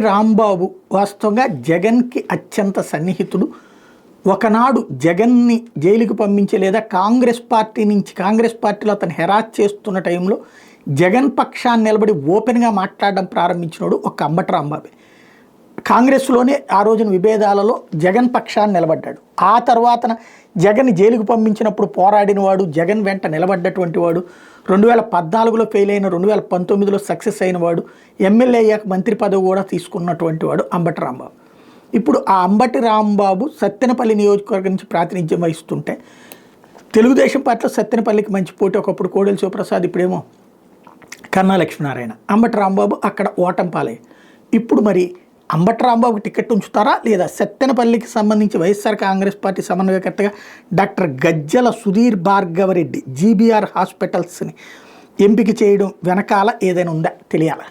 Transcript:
రాంబాబు వాస్తవంగా జగన్కి అత్యంత సన్నిహితుడు. ఒకనాడు జగన్ని జైలుకి పంపించే లేదా కాంగ్రెస్ పార్టీలో అతను హెరాస్ చేస్తున్న టైంలో జగన్ పక్షాన్ని నిలబడి ఓపెన్గా మాట్లాడడం ప్రారంభించినోడు ఒక అంబటి రాంబాబే. కాంగ్రెస్లోనే ఆ రోజున విభేదాలలో జగన్ పక్షాన్ని నిలబడ్డాడు. ఆ తర్వాతన జగన్ జైలుకు పంపించినప్పుడు పోరాడినవాడు, జగన్ వెంట నిలబడ్డటువంటి వాడు, 2014లో ఫెయిల్ అయిన 2019లో సక్సెస్ అయినవాడు, ఎమ్మెల్యే అయ్యాక మంత్రి పదవి కూడా తీసుకున్నటువంటి వాడు అంబటి రాంబాబు. ఇప్పుడు ఆ అంబటి రాంబాబు సత్తెనపల్లి నియోజకవర్గం నుంచి ప్రాతినిధ్యం వహిస్తుంటే తెలుగుదేశం పార్టీలో సత్తెనపల్లికి మంచి పోటీ, ఒకప్పుడు కోడెల శివప్రసాద్, ఇప్పుడేమో కన్నా లక్ష్మీనారాయణ. అంబటి రాంబాబు అక్కడ ఓటమి పాలయ్య. ఇప్పుడు మరి అంబటి రాంబాబుకి టికెట్ ఉంచుతారా లేదా సత్తెనపల్లికి సంబంధించి వైఎస్ఆర్ కాంగ్రెస్ పార్టీ సమన్వయకర్తగా డాక్టర్ గజ్జల సుధీర్ భార్గవరెడ్డి జీబీఆర్ హాస్పిటల్స్ని ఎంపిక చేయడం వెనకాల ఏదైనా ఉందా తెలియాలా?